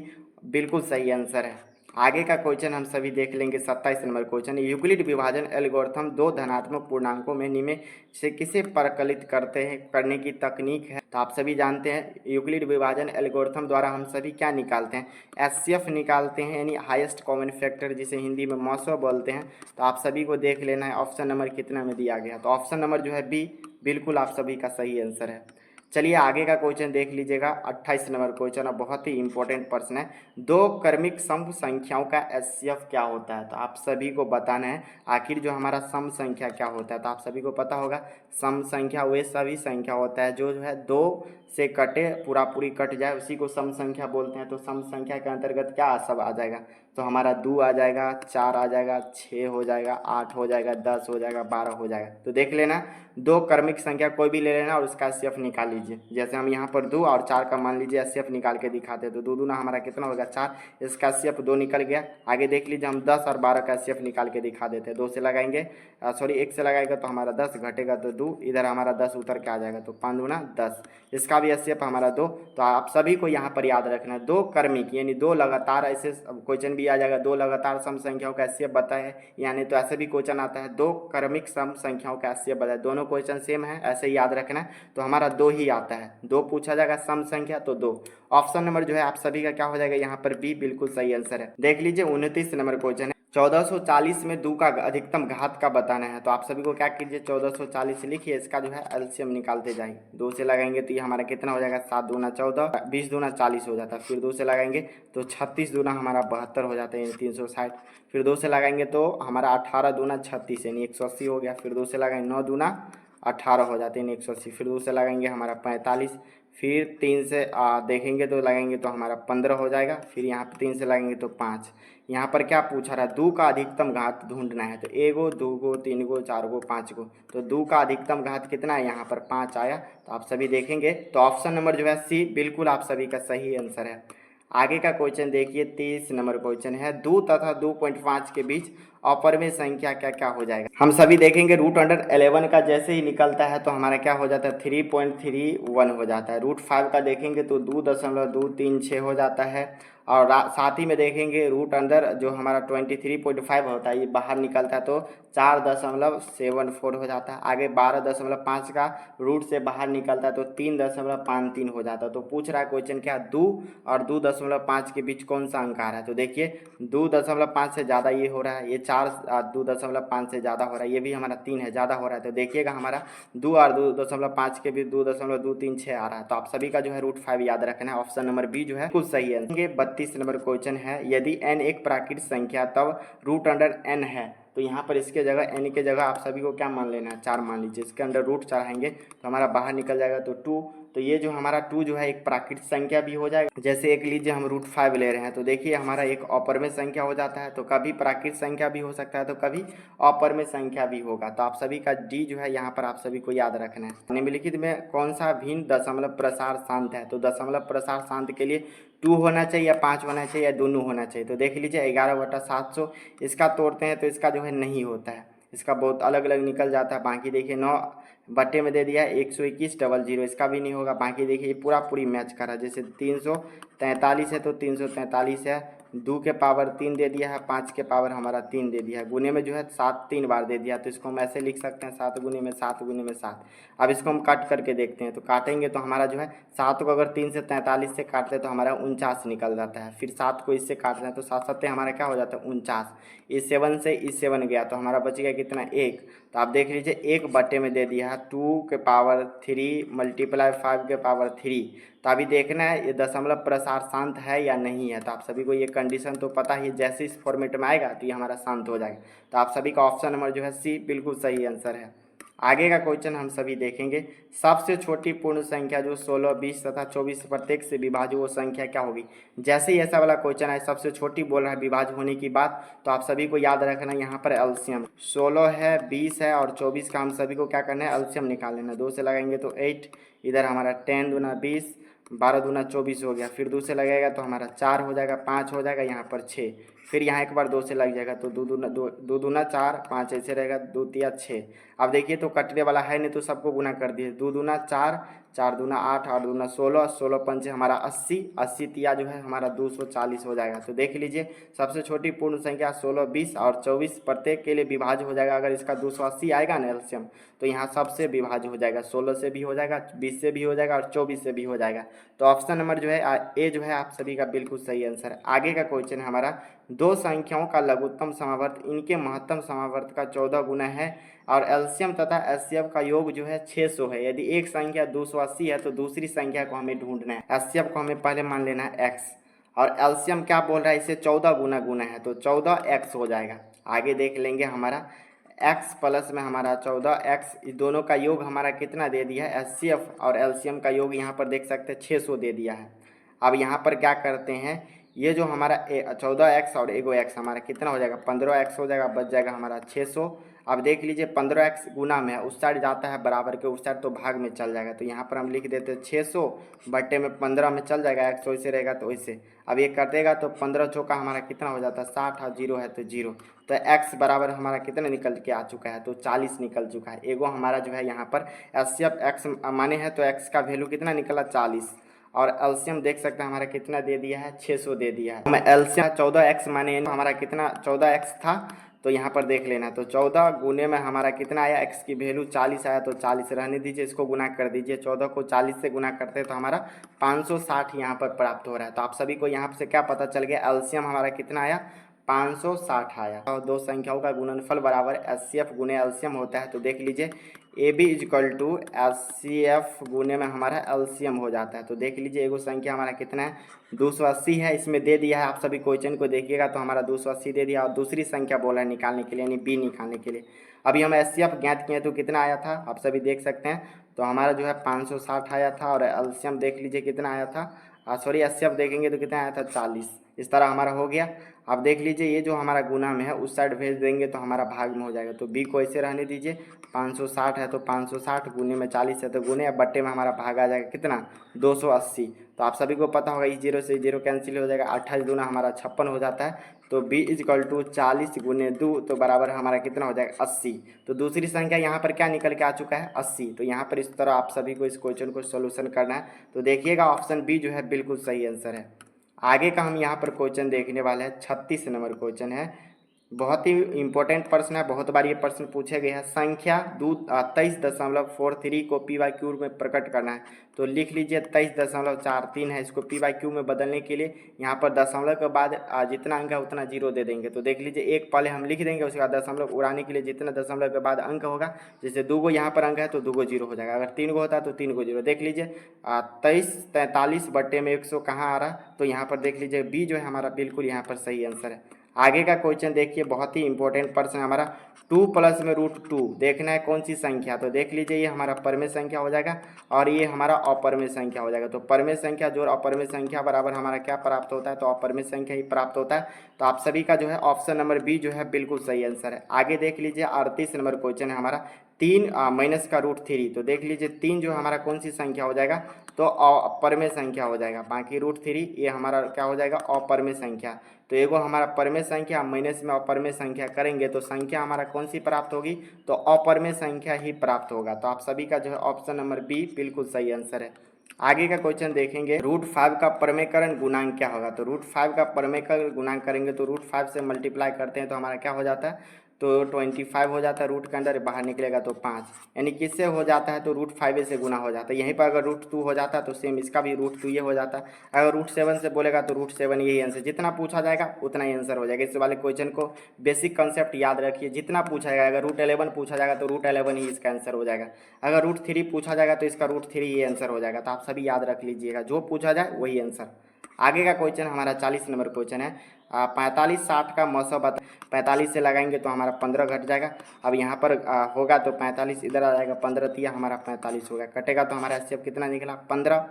बिल्कुल सही आंसर है। आगे का क्वेश्चन हम सभी देख लेंगे। 27 नंबर क्वेश्चन, यूक्लिड विभाजन एल्गोरिथम दो धनात्मक पूर्णांकों में निम्न से किसे परिकलित करने की तकनीक है। तो आप सभी जानते हैं यूक्लिड विभाजन एल्गोरिथम द्वारा हम सभी क्या निकालते हैं, एचसीएफ निकालते हैं, यानी हाईएस्ट कॉमन फैक्टर, जिसे हिंदी में मॉसो बोलते हैं। तो आप सभी को देख लेना है ऑप्शन नंबर कितना में दिया गया। तो ऑप्शन नंबर जो है बी बिल्कुल आप सभी का सही आंसर है। चलिए आगे का क्वेश्चन देख लीजिएगा। 28 नंबर क्वेश्चन और बहुत ही इंपॉर्टेंट प्रश्न है, दो क्रमिक सम संख्याओं का एचसीएफ क्या होता है। तो आप सभी को बताना है आखिर जो हमारा सम संख्या क्या होता है। तो आप सभी को पता होगा सम संख्या वे सभी संख्या होता है जो है दो से कटे पूरी कट जाए, उसी को सम संख्या बोलते हैं। तो सम संख्या के अंतर्गत क्या सब आ जाएगा, तो हमारा 2 आ जाएगा, 4 आ जाएगा, 6 हो जाएगा, 8 हो जाएगा, 10 हो जाएगा, 12 हो जाएगा। तो देख लेना दो क्रमिक संख्या कोई भी ले लेना और उसका एचसीएफ निकाल लीजिए। जैसे हम यहाँ पर 2 और 4 का मान लीजिए एचसीएफ निकाल के दिखाते हैं, तो 2 दूना हमारा कितना होगा 4, इसका एचसीएफ 2 निकल गया। आगे देख लीजिए हम 10 और 12 का एचसीएफ निकाल के दिखा देते हैं। 2 से लगाएंगे, सॉरी 1 से लगाएगा तो हमारा 10 घटेगा तो 2, इधर हमारा 10 उतर के आ जाएगा, तो 5 दूना 10, इसका भी एचसीएफ हमारा 2। तो आप सभी को यहाँ पर याद रखना है दो क्रमिक यानी दो लगातार, ऐसे क्वेश्चन भी आ जाएगा दो लगातार सम संख्याओं का एचसीएफ बताए, यानी तो ऐसे भी क्वेश्चन आता है दो क्रमिक सम संख्याओं का एचसीएफ बताए। दोनों क्वेश्चन सेम है, ऐसे ही याद रखना है। तो हमारा 2 ही आता है, 2 पूछा जाएगा सम संख्या तो 2। ऑप्शन नंबर जो है आप सभी का क्या हो जाएगा यहाँ पर बी बिल्कुल सही आंसर है। देख लीजिए 29 नंबर क्वेश्चन है, 1440 में 2 का अधिकतम घात का बताना है। तो आप सभी को क्या कीजिए 1440 लिखिए, इसका जो है एलसीएम निकालते जाइए। 2 से लगाएंगे तो ये हमारा कितना हो जाएगा 7 दूना 14, 20 दूना 40 हो जाता है। फिर 2 से लगाएंगे तो 36 दूना हमारा 72 हो जाता है, यानी 360। फिर 2 से लगाएंगे तो हमारा 18 दूना 36 यानी 180 हो गया। फिर 2 से लगाएंगे 9 दूना 18 हो जाते हैं 180। फिर 2 से लगाएंगे हमारा 45। फिर 3 से देखेंगे तो लगाएंगे तो हमारा 15 हो जाएगा। फिर यहाँ पर 3 से लगाएंगे तो 5। यहाँ पर क्या पूछा रहा है 2 का अधिकतम घात ढूंढना है। तो 1 गो 2 गो 3 गो 4 गो 5 गो, तो 2 का अधिकतम घात कितना है, यहाँ पर 5 आया। तो आप सभी देखेंगे तो ऑप्शन नंबर जो है सी बिल्कुल आप सभी का सही आंसर है। आगे का क्वेश्चन देखिए 23 नंबर क्वेश्चन है, 2 तथा 2.5 के बीच अपरिमेय संख्या क्या क्या हो जाएगा। हम सभी देखेंगे √11 का जैसे ही निकलता है तो हमारा क्या हो जाता है 3.31 हो जाता है। √5 का देखेंगे तो 2.236 हो जाता है। और साथ ही में देखेंगे रूट अंदर जो हमारा 23.5 होता है ये बाहर निकलता है तो 4.74 हो जाता है। आगे 12.5 का रूट से बाहर निकलता है तो 3.53 हो जाता है। तो पूछ रहा है क्वेश्चन क्या 2 और 2.5 के बीच कौन सा अंक आ रहा है। तो देखिए 2.5 से ज़्यादा ये हो रहा है, ये 2.5 से ज़्यादा हो रहा है, ये भी हमारा 3 है ज़्यादा हो रहा है। तो देखिएगा हमारा 2 और 2.5 के बीच 2.236 आ रहा है। तो आप सभी का जो है √5 याद रखना है, ऑप्शन नंबर बी जो है बिल्कुल सही है। 32 नंबर क्वेश्चन है, यदि n एक प्राकृतिक संख्या तब √n है। तो यहाँ पर इसके जगह n के जगह आप सभी को क्या मान लेना है 4 मान लीजिए, इसके अंदर रूट चढ़ाएंगे तो हमारा बाहर निकल जाएगा तो 2। तो ये जो हमारा 2 जो है एक प्राकृतिक संख्या भी हो जाएगा। जैसे एक लीजिए हम √5 ले रहे हैं तो देखिए हमारा एक अपरिमेय संख्या हो जाता है, तो कभी प्राकृतिक संख्या भी हो सकता है तो कभी अपरिमेय संख्या भी होगा। तो आप सभी का डी जो है यहाँ पर आप सभी को याद रखना है। निम्नलिखित में कौन सा भिन्न दशमलव प्रसार शांत है। तो दशमलव प्रसार शांत के लिए 2 होना चाहिए या 5 होना चाहिए या दोनों होना चाहिए। तो देख लीजिए 11/700 इसका तोड़ते हैं तो इसका जो है नहीं होता है, इसका बहुत अलग अलग निकल जाता है। बाकी देखिए 9 बट्टे में दे दिया है 121/00, इसका भी नहीं होगा। बाकी देखिए पूरी मैच कर रहा है, जैसे 343 है तो 343 है, 2 के पावर 3 दे दिया है, 5 के पावर हमारा 3 दे दिया है, गुने में जो है 7 3 बार दे दिया। तो इसको हम ऐसे लिख सकते हैं 7 गुने में 7 गुने में 7। अब इसको हम काट करके देखते हैं, तो काटेंगे तो हमारा जो है 7 को अगर 3 से 43 से काटते हैं तो हमारा 49 निकल जाता है। फिर 7 को इससे काटते हैं तो 7 7 हमारा क्या हो जाता है 49। इस 7 से इस 7 गया तो हमारा बच गया कितना 1। तो आप देख लीजिए 1 बट्टे में दे दिया है 2 के पावर 3 मल्टीप्लाई 5 के पावर 3। तो अभी देखना है ये दशमलव प्रसार शांत है या नहीं है। तो आप सभी को ये कंडीशन तो पता ही, जैसे इस फॉर्मेट में आएगा तो ये हमारा शांत हो जाएगा। तो आप सभी का ऑप्शन नंबर जो है सी बिल्कुल सही आंसर है। आगे का क्वेश्चन हम सभी देखेंगे। सबसे छोटी पूर्ण संख्या जो 16, 20 तथा 24 प्रत्येक से विभाज्य वो संख्या क्या होगी। जैसे ही ऐसा वाला क्वेश्चन है, सबसे छोटी बोल रहा है विभाज्य होने की बात, तो आप सभी को याद रखना यहाँ पर एलसीएम 16 है, 20 है और 24 का हम सभी को क्या करना है, एलसीएम निकाल लेना। 2 से लगाएंगे तो 8, इधर हमारा 10 दूना 20, 12 दूना 24 हो गया। फिर 2 से लगेगा तो हमारा 4 हो जाएगा, 5 हो जाएगा, यहाँ पर 6। फिर यहाँ एक बार 2 से लग जाएगा तो 2 दूना 4, 5 ऐसे रहेगा, 2 तिया 6। अब देखिए तो कटने वाला है नहीं तो सबको गुना कर दिए। 2 दूना 4, 4 दूना 8, 8 दूना 16, 16 पंचे हमारा 80, 80 तिया जो है हमारा 240 हो जाएगा। तो देख लीजिए सबसे छोटी पूर्ण संख्या 16, 20 और 24 प्रत्येक के लिए विभाज्य हो जाएगा। अगर इसका 280 आएगा ना एलसीएम, तो यहाँ सबसे विभाज्य हो जाएगा। 16 से भी हो जाएगा, 20 से भी हो जाएगा और 24 से भी हो जाएगा। तो ऑप्शन नंबर जो है ए जो है आप सभी का बिल्कुल सही आंसर है। आगे का क्वेश्चन है हमारा, दो संख्याओं का लघुत्तम समावर्त इनके महत्तम समावर्त का 14 गुना है और एलसीएम तथा एचसीएफ का योग जो है 600 है। यदि एक संख्या 280 है तो दूसरी संख्या को हमें ढूंढना है। एचसीएफ को हमें पहले मान लेना है x और एलसीएम क्या बोल रहा है, इसे 14 गुना गुना है तो 14x हो जाएगा। आगे देख लेंगे हमारा x प्लस में हमारा 14x, इस दोनों का योग हमारा कितना दे दिया है, एचसीएफ और एलसीएम का योग यहाँ पर देख सकते हैं 600 दे दिया है। अब यहाँ पर क्या करते हैं, ये जो हमारा 14x और एगो x हमारा कितना हो जाएगा, 15x हो जाएगा, बच जाएगा हमारा 600। अब देख लीजिए 15x गुना में है, उस साइड जाता है बराबर के, उस साइड तो भाग में चल जाएगा। तो यहाँ पर हम लिख देते हैं 600 बट्टे में 15 में चल जाएगा, 100 वैसे रहेगा तो वैसे। अब ये कर देगा तो 15 चौका हमारा कितना हो जाता है 60 और 0 है तो 0। तो x बराबर हमारा कितना निकल के आ चुका है, तो 40 निकल चुका है। एगो हमारा जो है यहाँ पर एचसीएफ x माने है तो x का वैल्यू कितना निकला 40 और एलसीएम देख सकते हैं हमारा कितना दे दिया है, 600 दे दिया है। हम एलसीएम 14x माने हमारा कितना 14x था, तो यहाँ पर देख लेना। तो 14 गुने में हमारा कितना आया, x की वैल्यू 40 आया तो 40 रहने दीजिए, इसको गुना कर दीजिए। 14 को 40 से गुना करते हैं तो हमारा 560 यहाँ पर प्राप्त हो रहा है। तो आप सभी को यहाँ से क्या पता चल गया, एलसीएम हमारा कितना आया, 560 आया। और दो संख्याओं का गुणनफल बराबर एचसीएफ गुने एलसीएम होता है। तो देख लीजिए A B equal to HCF गुने में हमारा एलसीएम हो जाता है। तो देख लीजिए एगो संख्या हमारा कितना है, 280 है, इसमें दे दिया है। आप सभी क्वेश्चन को देखिएगा तो हमारा 280 दे दिया और दूसरी संख्या बोला है निकालने के लिए, यानी बी निकालने के लिए। अभी हम एचसीएफ ज्ञात किए तो कितना आया था, आप सभी देख सकते हैं। तो हमारा जो है 560 आया था और एलसीएम देख लीजिए कितना आया था, सॉरी एचसीएफ देखेंगे तो कितना आया था 40। इस तरह हमारा हो गया। अब देख लीजिए ये जो हमारा गुना में है उस साइड भेज देंगे तो हमारा भाग में हो जाएगा। तो बी को ऐसे रहने दीजिए, 560 है तो 560 गुने में 40 है तो गुने, अब बट्टे में हमारा भाग आ जाएगा कितना 280। तो आप सभी को पता होगा इस जीरो से जीरो कैंसिल हो जाएगा, 28 दूना हमारा 56 हो जाता है। तो b इजक्वल टू 40 गुने 2 तो बराबर हमारा कितना हो जाएगा 80। तो दूसरी संख्या यहाँ पर क्या निकल के आ चुका है 80। तो यहाँ पर इस तरह आप सभी को इस क्वेश्चन को सोल्यूशन करना है। तो देखिएगा ऑप्शन बी जो है बिल्कुल सही आंसर है। आगे का हम यहाँ पर क्वेश्चन देखने वाले हैं, 36 नंबर क्वेश्चन है। बहुत ही इंपॉर्टेंट प्रश्न है, बहुत बार ये प्रश्न पूछे गए हैं। संख्या 23.43 को पी बाई क्यू में प्रकट करना है। तो लिख लीजिए 23.43 है, इसको पी बाई क्यू में बदलने के लिए यहाँ पर दशमलव के बाद जितना अंक है उतना जीरो दे देंगे। तो देख लीजिए एक पहले हम लिख देंगे, उसके बाद दशमलव उड़ाने के लिए जितना दशमलव के बाद अंक होगा, जैसे 2 गो यहाँ पर अंक है तो 2 गो जीरो हो जाएगा, अगर 3 गो होता है तो 3 गो जीरो। देख लीजिए 2343 बट्टे में 100 कहाँ आ रहा, तो यहाँ पर देख लीजिए बी जो है हमारा बिल्कुल यहाँ पर सही आंसर है। आगे का क्वेश्चन देखिए, बहुत ही इंपॉर्टेंट प्रश्न है हमारा। 2 प्लस में √2 देखना है कौन सी संख्या। तो देख लीजिए ये हमारा परमेय संख्या हो जाएगा और ये हमारा अपरमेय संख्या हो जाएगा। तो परमेय संख्या जोड़ अपरमेय संख्या बराबर हमारा क्या प्राप्त होता है, तो अपरमेय संख्या ही प्राप्त होता है। तो आप सभी का जो है ऑप्शन नंबर बी जो है बिल्कुल सही आंसर है। आगे देख लीजिए 38 नंबर क्वेश्चन है हमारा, 3 माइनस का √3। तो देख लीजिए 3 जो हमारा कौन सी संख्या हो जाएगा, तो अपरमेय संख्या हो जाएगा। बाकी √3 ये हमारा क्या हो जाएगा, अपरमेय संख्या। तो एगो हमारा परमेय संख्या माइनस में अपरमेय संख्या करेंगे तो संख्या हमारा कौन सी प्राप्त होगी, तो अपरमेय संख्या ही प्राप्त होगा। तो आप सभी का जो है ऑप्शन नंबर बी बिल्कुल सही आंसर है। आगे का क्वेश्चन देखेंगे, √5 का परमेयकरण गुणांक क्या होगा। तो √5 का परमेयकरण गुणांक करेंगे तो √5 से मल्टीप्लाई करते हैं तो हमारा क्या हो जाता है, तो 25 हो जाता है। रूट के अंदर बाहर निकलेगा तो 5, यानी किससे हो जाता है, तो √5 से गुना हो जाता है। यहीं पर अगर √2 हो जाता है तो सेम इसका भी √2 ये हो जाता है। अगर √7 से बोलेगा तो √7 यही आंसर, जितना पूछा जाएगा उतना ही आंसर हो जाएगा। इस वाले क्वेश्चन को बेसिक कंसेप्ट याद रखिए, जितना पूछा जाएगा, अगर √11 पूछा जाएगा तो √11 ही इसका आंसर हो जाएगा। अगर √3 पूछा जाएगा तो इसका √3 ही आंसर हो जाएगा। तो आप सभी याद रख लीजिएगा, जो पूछा जाए वही आंसर। आगे का क्वेश्चन हमारा 40 नंबर क्वेश्चन है। 45 60 का मौसम बता। 45 से लगाएंगे तो हमारा 15 घट जाएगा। अब यहाँ पर होगा तो 45 इधर आ जाएगा, 15 तिया हमारा 45 हो गया, कटेगा तो हमारा एचसीएफ कितना निकला 15।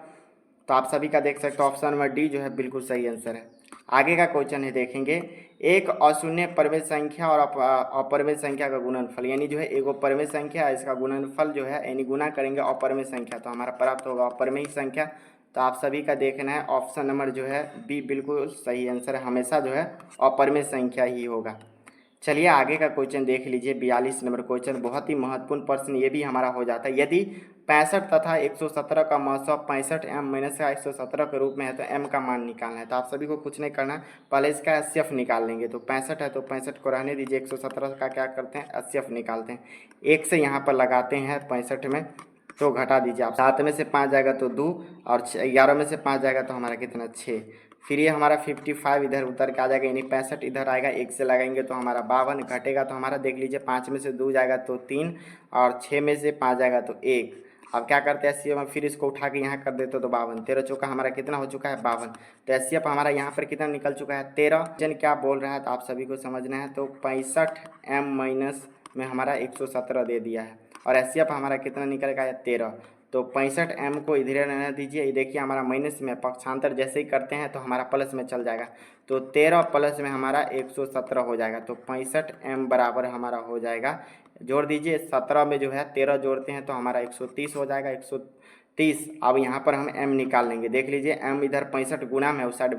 तो आप सभी का देख सकते हो ऑप्शन नंबर डी जो है बिल्कुल सही आंसर है। आगे का क्वेश्चन है देखेंगे, एक अशून्य परिमेय संख्या और अपरिमेय संख्या का गुणनफल, यानी जो है एगो परिमेय संख्या है, इसका गुणनफल जो है यानी गुना करेंगे अपरिमेय संख्या तो हमारा प्राप्त होगा अपरिमेय संख्या। तो आप सभी का देखना है ऑप्शन नंबर जो है बी बिल्कुल सही आंसर है, हमेशा जो है अपरिमेय संख्या ही होगा। चलिए आगे का क्वेश्चन देख लीजिए, 42 नंबर क्वेश्चन, बहुत ही महत्वपूर्ण प्रश्न ये भी हमारा हो जाता है। यदि 65 तथा 117 का मौसम 65 m माइनस का 117 के रूप में है तो m का मान निकालना है। तो आप सभी को कुछ नहीं करना, पहले इसका एचसीएफ निकाल लेंगे। तो 65 है तो 65 को रहने दीजिए, 117 का क्या करते हैं एचसीएफ निकालते हैं। एक से यहाँ पर लगाते हैं 65 में तो घटा दीजिए आप, 7 में से 5 जाएगा तो 2 और 11 में से 5 जाएगा तो हमारा कितना 6। फिर ये हमारा 55 इधर उतर के आ जाएगा, यानी 65 इधर आएगा, एक से लगाएंगे तो हमारा 52 घटेगा तो हमारा देख लीजिए 5 में से 2 जाएगा तो 3 और 6 में से 5 जाएगा तो 1। अब क्या करते हैं एचसीएफ में, फिर इसको उठा के यहाँ कर देते तो 52, 13 चौका हमारा कितना हो चुका है 52। तो एचसीएफ हमारा यहाँ पर कितना निकल चुका है 13। जन क्या बोल रहा है तो आप सभी को समझना है। तो 65 m माइनस में हमारा 117 दे दिया है और एचसीएफ हमारा कितना निकल गया है 13। तो 65 m को इधर रहने दीजिए, ये देखिए हमारा माइनस में पक्षांतर जैसे ही करते हैं तो हमारा प्लस में चल जाएगा। तो 13 प्लस में हमारा 117 हो जाएगा। तो 65 m बराबर हमारा हो जाएगा, जोड़ दीजिए 17 में जो है 13 जोड़ते हैं तो हमारा 130 हो जाएगा, 130। अब यहाँ पर हम m निकाल लेंगे, देख लीजिए m इधर 65 गुना में उस साइड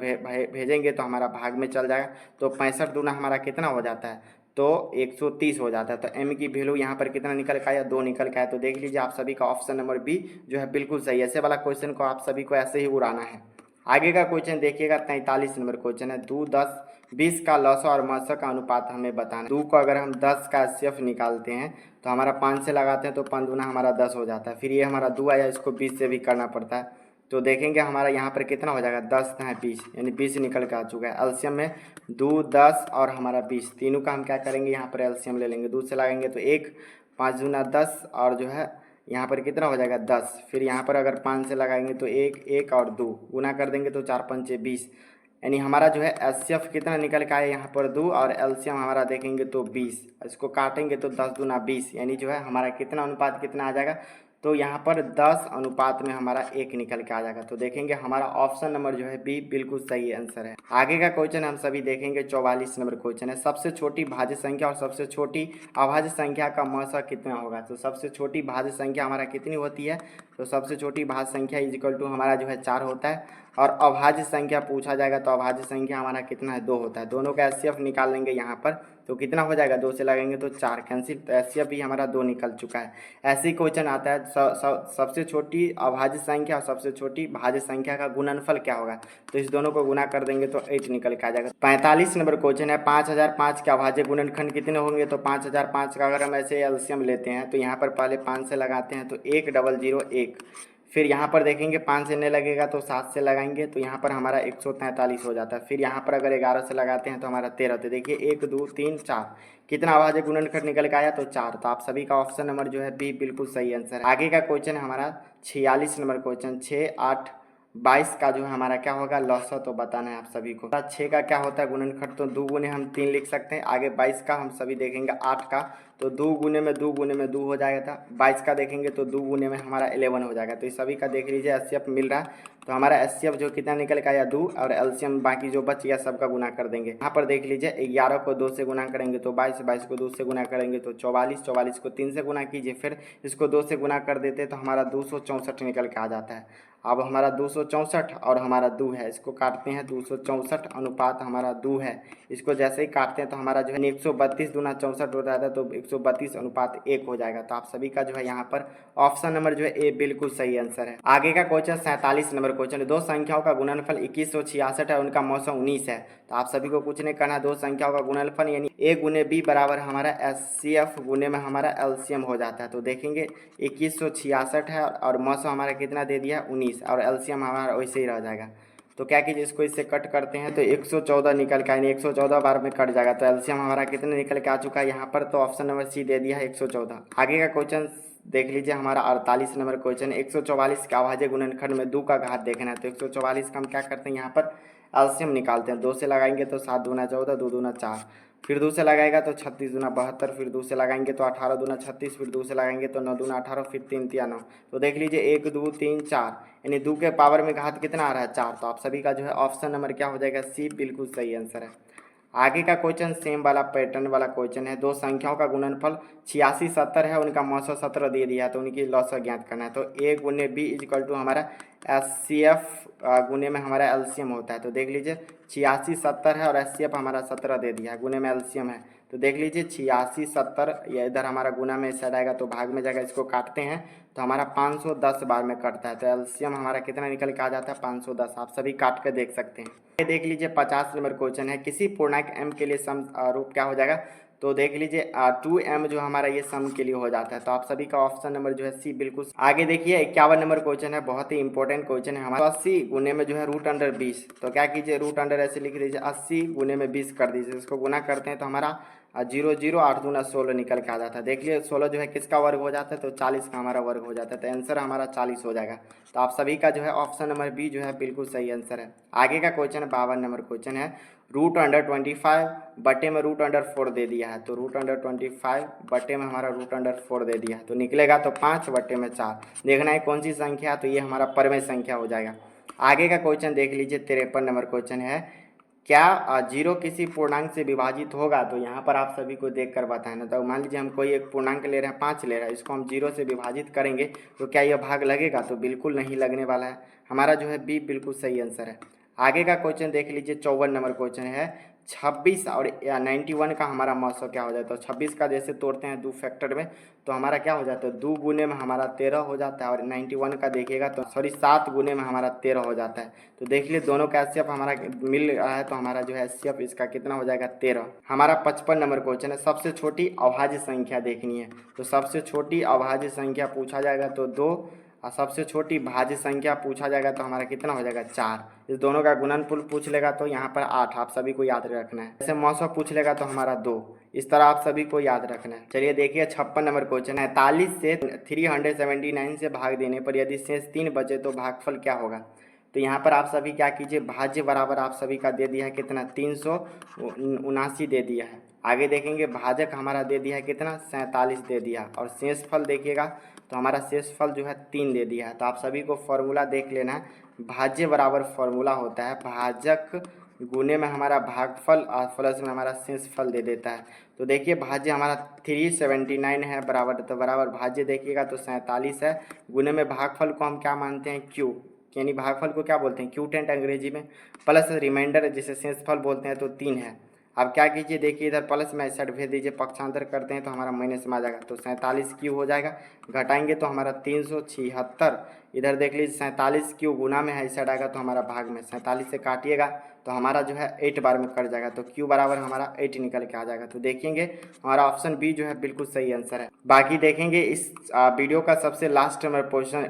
भेजेंगे तो हमारा भाग में चल जाएगा। तो 65 गुना हमारा कितना हो जाता है तो 130 हो जाता है। तो m की वैल्यू यहाँ पर कितना निकल का आया 2 निकल का आया। तो देख लीजिए आप सभी का ऑप्शन नंबर बी जो है बिल्कुल सही है। ऐसे वाला क्वेश्चन को आप सभी को ऐसे ही उड़ाना है। आगे का क्वेश्चन देखिएगा, 43 नंबर क्वेश्चन है, 2 10 20 का लॉस और मौसा का अनुपात हमें बताना है। 2 को अगर हम 10 का एचसीएफ निकालते हैं तो हमारा 5 से लगाते हैं तो 5 दूना हमारा 10 हो जाता है। फिर ये हमारा 2 आया, इसको 20 से भी करना पड़ता है। तो देखेंगे हमारा यहाँ पर कितना हो जाएगा 10 है 20, यानी 20 निकल के आ चुका है। एलसीएम में 2 10 और हमारा 20 तीनों का हम क्या करेंगे यहाँ पर एलसीएम ले लेंगे। 2 से लगाएंगे तो 1, 5 दूना 10 और जो है यहाँ पर कितना हो जाएगा 10। फिर यहाँ पर अगर 5 से लगाएंगे तो 1 1 और 2 गुना कर देंगे तो 4 5 20, यानी हमारा जो है एचसीएफ कितना निकल के आया यहाँ पर 2 और एलसीएम हमारा देखेंगे तो 20। इसको काटेंगे तो 10 दूना 20, यानी जो है हमारा कितना अनुपात कितना आ जाएगा तो यहाँ पर 10 अनुपात में हमारा 1 निकल के आ जाएगा। तो देखेंगे हमारा ऑप्शन नंबर जो है बी बिल्कुल सही आंसर है। आगे का क्वेश्चन हम सभी देखेंगे, 44 नंबर क्वेश्चन है, सबसे छोटी भाज्य संख्या और सबसे छोटी अभाज्य संख्या का मौसा कितना होगा। तो सबसे छोटी भाज्य संख्या हमारा कितनी होती है तो सबसे छोटी भाज्य संख्या इज इक्वल टू हमारा जो है 4 होता है और अभाज्य संख्या पूछा जाएगा तो अभाज्य संख्या हमारा कितना है 2 होता है। दोनों का एचसीएफ निकाल लेंगे यहाँ पर तो कितना हो जाएगा 2 से लगेंगे तो 4 कैंसिल, तो एचसीएफ भी हमारा 2 निकल चुका है। ऐसे ही क्वेश्चन आता है सबसे छोटी अभाज्य संख्या और सबसे छोटी भाज्य संख्या का गुणनफल क्या होगा। तो इस दोनों को गुना कर देंगे तो 8 निकल के आ जाएगा। 45 नंबर क्वेश्चन है, 5005 के अभाज्य गुणनखंड कितने होंगे। तो 5005 का अगर हम ऐसे एलसीएम लेते हैं तो यहाँ पर पहले 5 से लगाते हैं तो 1001, फिर यहाँ पर देखेंगे 5 से नहीं लगेगा तो 7 से लगाएंगे तो यहाँ पर हमारा 143 हो जाता है। फिर यहाँ पर अगर 11 से लगाते हैं तो हमारा 13। तो देखिए 1 2 3 4 कितना अभाज्य गुणनखंड निकल के आया तो 4। तो आप सभी का ऑप्शन नंबर जो है बी बिल्कुल सही आंसर है। आगे का क्वेश्चन हमारा 46 नंबर क्वेश्चन, 6 8 22 का जो है हमारा क्या होगा लॉस, तो बताना है आप सभी को। 6 का क्या होता है गुणनखंड, तो 2 गुने हम 3 लिख सकते हैं। आगे 22 का हम सभी देखेंगे 8 का, तो 2 गुने में 2 गुने में 2 हो जाएगा था। 22 का देखेंगे तो 2 गुने में हमारा 11 हो जाएगा। तो इस सभी का देख लीजिए एचसीएफ मिल रहा है। तो हमारा एचसीएफ जो कितना निकल का आया 2 और एलसीएम बाकी जो बच गया सबका गुना कर देंगे। यहाँ पर देख लीजिए 11 को 2 से गुना करेंगे तो 22, 22 को 2 से गुना करेंगे तो 44, 44 को 3 से गुना कीजिए, फिर इसको 2 से गुना कर देते तो हमारा 264 निकल के आ जाता है। अब हमारा 264 और हमारा 2 है, इसको काटते हैं 264 अनुपात हमारा 2 है। इसको जैसे ही काटते हैं तो हमारा जो है 132 दूना 64 हो जाता है तो 132 अनुपात 1 हो जाएगा। तो आप सभी का जो है यहाँ पर ऑप्शन नंबर जो है ए बिल्कुल सही आंसर है। आगे का क्वेश्चन 47 नंबर क्वेश्चन, दो संख्याओं का गुणनफल 2166 है, उनका मौसम 19 है। तो आप सभी को कुछ नहीं करना, दो संख्याओं का गुणनफल यानी ए गुने बी बराबर हमारा एचसीएफ गुने में हमारा एलसीएम हो जाता है। तो देखेंगे 2166 है और मौसम हमारा कितना दे दिया 19 और एलसीएम हमारा वैसे ही रह जाएगा। तो क्या कीजिए इसको इससे कट करते हैं तो 114 निकल के, यानी 114 बार में कट जाएगा। तो एलसीएम हमारा कितने निकल के आ चुका है यहाँ पर, तो ऑप्शन नंबर सी दे दिया है 114। आगे का क्वेश्चन देख लीजिए हमारा 48 नंबर क्वेश्चन 144 का अभाज्य गुणनखंड में 2 का घात देखना है। तो 144 का हम क्या करते हैं, यहाँ पर एलसीएम निकालते हैं। 2 से लगाएंगे तो 7 दूना 14, 2 दूना 4, फिर 2 से लगाएगा तो 36 दूना 72, फिर 2 से लगाएंगे तो 18 दूना 36, फिर 2 से लगाएंगे तो 9 दूना 18, फिर 3 तिया 9। तो देख लीजिए 1 2 3 4, यानी 2 के पावर में घात कितना आ रहा है 4। तो आप सभी का जो है ऑप्शन नंबर क्या हो जाएगा, सी बिल्कुल सही आंसर है। आगे का क्वेश्चन सेम वाला पैटर्न वाला क्वेश्चन है। दो संख्याओं का गुणनफल 86 70 है, उनका मौसा 17 दे दिया है, तो उनकी लॉसा ज्ञात करना है। तो ए गुने बी इक्वल टू हमारा एचसीएफ गुने में हमारा एलसीएम होता है। तो देख लीजिए 86 70 है और एचसीएफ हमारा 17 दे दिया है, गुने में एलसीएम है। तो देख लीजिए 86 70, या इधर हमारा गुना में इस साइड आएगा तो भाग में जाएगा, इसको काटते हैं तो हमारा 510 बार में कटता है। तो एलसीएम हमारा कितना निकल के आ जाता है 510। आप सभी काट कर देख सकते हैं। ये देख लीजिए 50 नंबर क्वेश्चन है। किसी पूर्णांक m के लिए सम रूप क्या हो जाएगा, तो देख लीजिए 2m जो हमारा ये सम के लिए हो जाता है। तो आप सभी का ऑप्शन नंबर जो है सी बिल्कुल। आगे देखिए 51 नंबर क्वेश्चन है, बहुत ही इंपॉर्टेंट क्वेश्चन है हमारा। 80 गुने में जो है रूट अंडर 20, तो क्या कीजिए रूट अंडर ऐसे लिख दीजिए 80 गुने में 20 कर दीजिए। इसको गुना करते हैं तो हमारा 0 0 8 दूना 16 निकल के आ जाता है। देख लिए 16 जो है किसका वर्ग हो जाता है, तो 40 का हमारा वर्ग हो जाता है। तो आंसर हमारा 40 हो जाएगा। तो आप सभी का जो है ऑप्शन नंबर बी जो है बिल्कुल सही आंसर है। आगे का क्वेश्चन 52 नंबर क्वेश्चन है। रूट अंडर 25 बटे में रूट अंडर 4 दे दिया है। तो रूट अंडर 25 बटे में हमारा रूट अंडर 4 दे दिया है, तो निकलेगा तो 5 बटे में 4। देखना है कौन सी संख्या, तो ये हमारा परमेय संख्या हो जाएगा। आगे का क्वेश्चन देख लीजिए 53 नंबर क्वेश्चन है। क्या 0 किसी पूर्णांक से विभाजित होगा, तो यहाँ पर आप सभी को देख कर बताना। तो मान लीजिए हम कोई एक पूर्णांक ले रहे हैं 5 ले रहा है, इसको हम 0 से विभाजित करेंगे तो क्या यह भाग लगेगा, तो बिल्कुल नहीं लगने वाला है। हमारा जो है बी बिल्कुल सही आंसर है। आगे का क्वेश्चन देख लीजिए 54 नंबर क्वेश्चन है। 26 और 91 का हमारा मौसा क्या हो जाता है। तो 26 का जैसे तोड़ते हैं 2 फैक्टर में, तो हमारा क्या हो जाता है 2 गुने में हमारा 13 हो जाता है। और 91 का देखिएगा तो 7 गुने में हमारा 13 हो जाता है। तो देख लीजिए दोनों का एचसीएफ हमारा मिल रहा है, तो हमारा जो है एचसीएफ इसका कितना हो जाएगा 13। हमारा 55 नंबर क्वेश्चन है। सबसे छोटी अभाज्य संख्या देखनी है। तो सबसे छोटी अभाज्य संख्या पूछा जाएगा तो 2, और सबसे छोटी भाज्य संख्या पूछा जाएगा तो हमारा कितना हो जाएगा 4। इस दोनों का गुणनफल पूछ लेगा तो यहाँ पर 8। आप सभी को याद रखना है। जैसे मौसा पूछ लेगा तो हमारा 2। इस तरह आप सभी को याद रखना है। चलिए देखिए 56 नंबर क्वेश्चन है। 43 से 379 से भाग देने पर यदि शेष 3 बचे तो भागफल क्या होगा। तो यहाँ पर आप सभी क्या कीजिए, भाज्य बराबर आप सभी का दे दिया है कितना 379 दे दिया है। आगे देखेंगे भाजक हमारा दे दिया है कितना 47 दे दिया, और शेष फल देखिएगा तो हमारा शेष फल जो है 3 दे दिया है। तो आप सभी को फॉर्मूला देख लेना है। भाज्य बराबर फॉर्मूला होता है भाजक गुने में हमारा भागफल और प्लस में हमारा शेष फल दे देता है। तो देखिए भाज्य हमारा 379 है बराबर, तो बराबर भाज्य देखिएगा तो 47 है, गुने में भागफल को हम क्या मानते हैं क्यू, यानी भागफल को क्या बोलते हैं क्यूटेंट अंग्रेजी में, प्लस रिमाइंडर जिसे शेषफल बोलते हैं तो 3 है। अब क्या कीजिए देखिए इधर प्लस में इस साइड भेज दीजिए, पक्षांतर करते हैं तो हमारा माइनस में आ जाएगा। तो 47 क्यू हो जाएगा, घटाएंगे तो हमारा 376। इधर देख लीजिए 47 क्यू गुना में है, इस साइड आएगा तो हमारा भाग में 47 से काटिएगा तो हमारा जो है 8 बार में कट जाएगा। तो क्यू बराबर हमारा 8 निकल के आ जाएगा। तो देखेंगे हमारा ऑप्शन बी जो है बिल्कुल सही आंसर है। बाकी देखेंगे इस वीडियो का सबसे लास्ट नंबर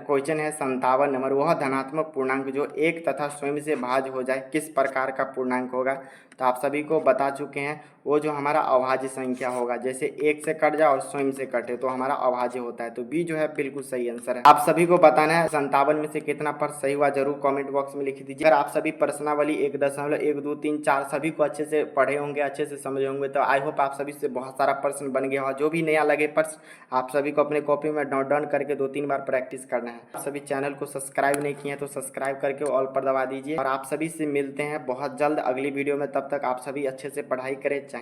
क्वेश्चन है 57 नंबर। वह धनात्मक पूर्णांक जो 1 तथा स्वयं से भाज्य हो जाए किस प्रकार का पूर्णांक होगा। तो आप सभी को बता चुके हैं, वो जो हमारा अभाज्य संख्या होगा, जैसे 1 से कट जाए और स्वयं से कटे तो हमारा अभाज्य होता है। तो बी जो है बिल्कुल सही आंसर है। आप सभी को बताना है 57 में से कितना पर सही हुआ, जरूर कमेंट बॉक्स में लिख दीजिए। अगर आप सभी प्रश्नावली 1.1 2 3 4 सभी को अच्छे से पढ़े होंगे, अच्छे से समझे होंगे, तो आई होप आप सभी से बहुत सारा प्रश्न बन गया हो। जो भी नया लगे प्रश्न आप सभी को अपने कॉपी में नोट डाउन करके 2-3 बार प्रैक्टिस करना है। आप सभी चैनल को सब्सक्राइब नहीं किए हैं तो सब्सक्राइब करके ऑल पर दबा दीजिए। और आप सभी से मिलते हैं बहुत जल्द अगली वीडियो में। तब तक आप सभी अच्छे से पढ़ाई करें। जय